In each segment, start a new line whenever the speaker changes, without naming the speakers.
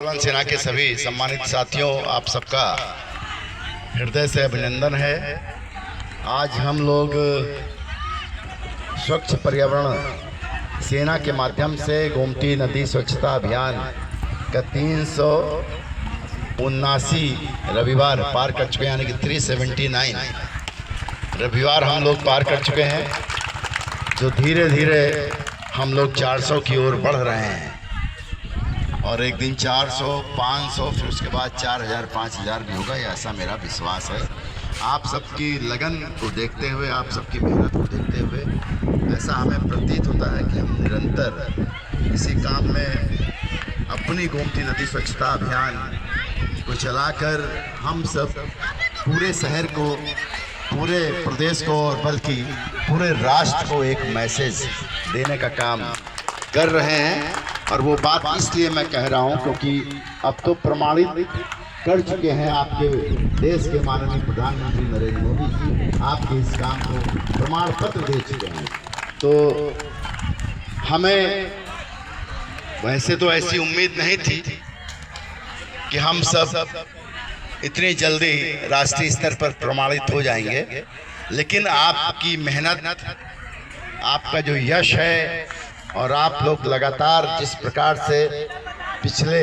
आंदोलन सेना के सभी सम्मानित साथियों, आप सबका हृदय से अभिनंदन है। आज हम लोग स्वच्छ पर्यावरण सेना के माध्यम से गोमती नदी स्वच्छता अभियान का 379 रविवार पार कर चुके हैं, यानी कि 379 रविवार हम लोग पार कर चुके हैं। जो धीरे धीरे हम लोग 400 की ओर बढ़ रहे हैं और एक दिन 400, 500, फिर उसके बाद 4000, 5000 भी होगा, ऐसा मेरा विश्वास है। आप सबकी लगन को देखते हुए, आप सबकी मेहनत को देखते हुए ऐसा हमें प्रतीत होता है कि हम निरंतर इसी काम में अपनी गोमती नदी स्वच्छता अभियान को चलाकर हम सब पूरे शहर को, पूरे प्रदेश को और बल्कि पूरे राष्ट्र को एक मैसेज देने का काम कर रहे हैं। और वो बात इसलिए मैं कह रहा हूं क्योंकि अब तो प्रमाणित कर चुके हैं आपके देश के माननीय प्रधानमंत्री नरेंद्र मोदी जी, आपके इस काम को प्रमाण पत्र दे चुके हैं। तो हमें वैसे तो ऐसी उम्मीद नहीं थी कि हम सब इतनी जल्दी राष्ट्रीय स्तर पर प्रमाणित हो जाएंगे, लेकिन आपकी मेहनत, आपका जो यश है और आप लोग लगातार जिस प्रकार से पिछले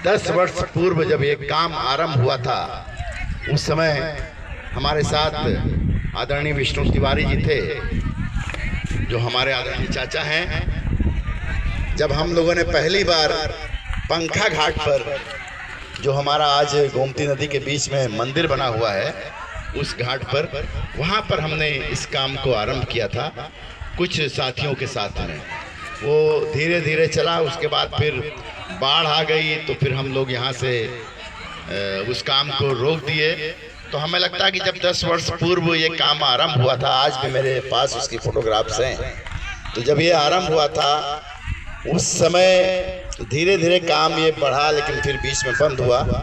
10 वर्ष पूर्व जब ये काम आरंभ हुआ था, उस समय हमारे साथ आदरणीय विष्णु तिवारी जी थे, जो हमारे आदरणीय चाचा हैं। जब हम लोगों ने पहली बार पंखा घाट पर, जो हमारा आज गोमती नदी के बीच में मंदिर बना हुआ है, उस घाट पर, वहाँ पर हमने इस काम को आरंभ किया था कुछ साथियों के साथ में। वो धीरे धीरे चला, उसके बाद फिर बाढ़ आ गई, तो फिर हम लोग यहाँ से उस काम को रोक दिए। तो हमें लगता है कि जब 10 वर्ष पूर्व ये काम आरंभ हुआ था, आज भी मेरे पास उसकी फोटोग्राफ्स हैं, तो जब ये आरंभ हुआ था उस समय धीरे धीरे काम ये बढ़ा, लेकिन फिर बीच में बंद हुआ।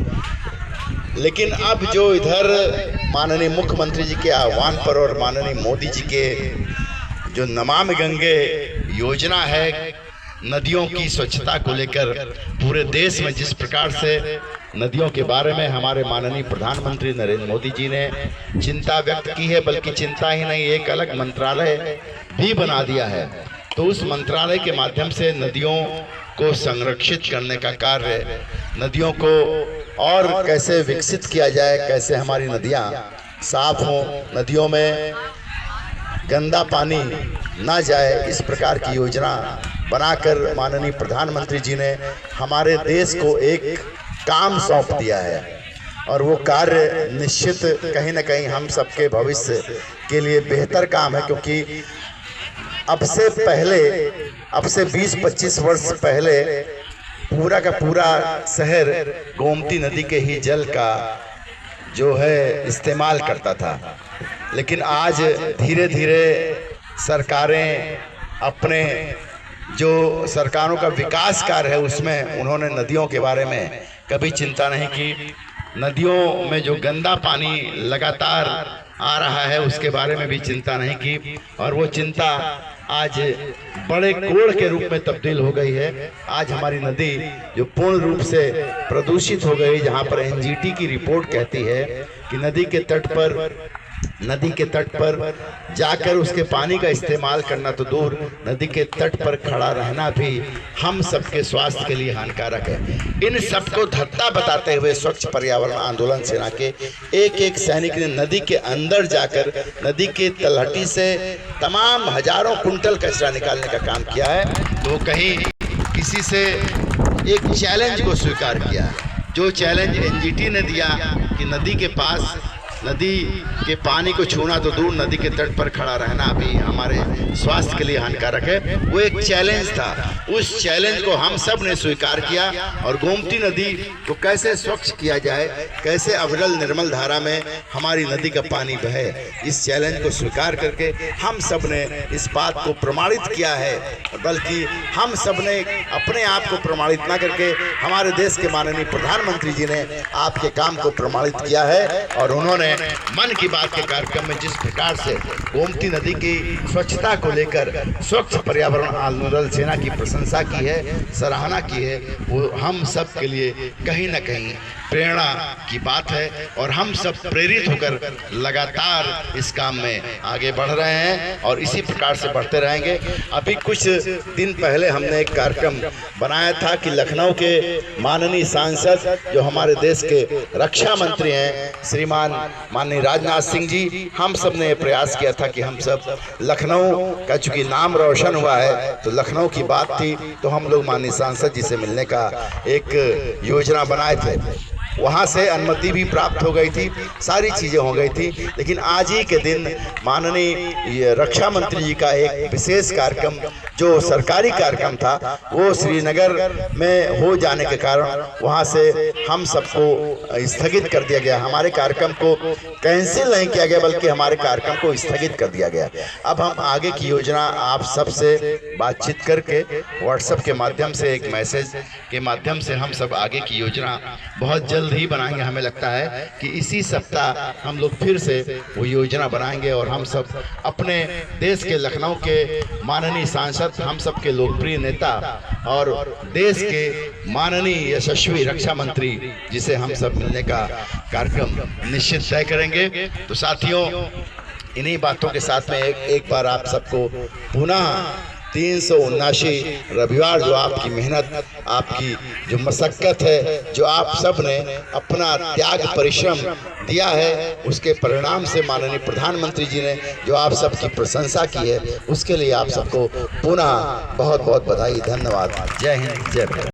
लेकिन अब जो इधर माननीय मुख्यमंत्री जी के आह्वान पर और माननीय मोदी जी के जो नमामि गंगे योजना है, नदियों की स्वच्छता को लेकर पूरे देश में जिस प्रकार से नदियों के बारे में हमारे माननीय प्रधानमंत्री नरेंद्र मोदी जी ने चिंता व्यक्त की है, बल्कि चिंता ही नहीं, एक अलग मंत्रालय भी बना दिया है। तो उस मंत्रालय के माध्यम से नदियों को संरक्षित करने का कार्य, नदियों को और कैसे विकसित किया जाए, कैसे हमारी नदियाँ साफ हों, नदियों में गंदा पानी ना जाए, इस प्रकार की योजना बनाकर माननीय प्रधानमंत्री जी ने हमारे देश को एक काम सौंप दिया है। और वो कार्य निश्चित कहीं ना कहीं हम सबके भविष्य के लिए बेहतर काम है, क्योंकि अब से 20-25 वर्ष पहले पूरा का पूरा शहर गोमती नदी के ही जल का जो है इस्तेमाल करता था। लेकिन आज धीरे धीरे सरकारें अपने जो सरकारों का विकास कार्य है उसमें उन्होंने नदियों के बारे में कभी चिंता नहीं की। नदियों में जो गंदा पानी लगातार आ रहा है उसके बारे में भी चिंता नहीं की, और वो चिंता आज बड़े कोड़ के रूप में तब्दील हो गई है। आज हमारी नदी जो पूर्ण रूप से प्रदूषित हो गई, जहाँ पर एनजीटी की रिपोर्ट कहती है कि नदी के तट पर जाकर उसके पानी का इस्तेमाल करना तो दूर, नदी के तट पर खड़ा रहना भी हम सबके स्वास्थ्य के लिए हानिकारक है। इन सबको धत्ता बताते हुए स्वच्छ पर्यावरण आंदोलन सेना के एक सैनिक ने नदी के अंदर जाकर नदी के तलहटी से तमाम हजारों कुंटल कचरा निकालने का काम किया है। तो कहीं किसी से एक चैलेंज को स्वीकार किया, जो चैलेंज एनजीटी ने दिया कि नदी के पास, नदी के पानी को छूना तो दूर, नदी के तट पर खड़ा रहना भी हमारे स्वास्थ्य के लिए हानिकारक है। वो एक चैलेंज था, उस चैलेंज को हम सब ने स्वीकार किया और गोमती नदी को कैसे स्वच्छ किया जाए, कैसे अविरल निर्मल धारा में हमारी नदी का पानी बहे, इस चैलेंज को स्वीकार करके हम सब ने इस बात को प्रमाणित किया है। बल्कि हम सब ने अपने आप को प्रमाणित ना करके हमारे देश के माननीय प्रधानमंत्री जी ने आपके काम को प्रमाणित किया है, और उन्होंने मन की बात के कार्यक्रम में जिस प्रकार से गोमती नदी की स्वच्छता को लेकर स्वच्छ पर्यावरण आंदोलन सेना की प्रशंसा की है, सराहना की है, वो हम सब के लिए कहीं ना कहीं प्रेरणा की बात है और हम सब प्रेरित होकर लगातार इस काम में आगे बढ़ रहे हैं और इसी प्रकार से बढ़ते रहेंगे। अभी कुछ दिन पहले हमने एक कार्यक्रम बनाया था कि लखनऊ के माननीय सांसद जो हमारे देश के रक्षा मंत्री हैं श्रीमान माननीय राजनाथ सिंह जी, हम सब ने प्रयास किया था कि हम सब लखनऊ का चूँकि नाम रोशन हुआ है तो लखनऊ की बात थी तो हम लोग माननीय सांसद जी से मिलने का एक योजना बनाए थे। वहाँ से अनुमति भी प्राप्त हो गई थी, सारी चीज़ें हो गई थी, लेकिन आज ही के दिन माननीय रक्षा मंत्री जी का एक विशेष कार्यक्रम जो सरकारी कार्यक्रम था वो श्रीनगर में हो जाने के कारण वहाँ से हम सबको स्थगित कर दिया गया। हमारे कार्यक्रम को कैंसिल नहीं किया गया बल्कि हमारे कार्यक्रम को स्थगित कर दिया गया। अब हम आगे की योजना आप सबसे बातचीत करके व्हाट्सएप के माध्यम से एक मैसेज के माध्यम से हम सब आगे की योजना बहुत जल्द ही बनाएंगे। हमें लगता है कि इसी सप्ताह हम लोग फिर से वो योजना बनाएंगे और हम सब अपने देश के लखनऊ के माननीय सांसद, हम सब के लोकप्रिय नेता और देश के माननीय यशस्वी रक्षा मंत्री जिसे हम सब मिलने का कार्यक्रम निश्चित तय करेंगे। तो साथियों, इन्हीं बातों के साथ में एक बार आप सबको पुनः 379 रविवार जो आपकी मेहनत, आपकी जो मशक्क़त है, जो आप सब ने अपना त्याग परिश्रम दिया है, उसके परिणाम से माननीय प्रधानमंत्री जी ने जो आप सबकी प्रशंसा की है उसके लिए आप सबको पुनः बहुत बहुत बधाई, धन्यवाद। जय हिंद, जय भारत।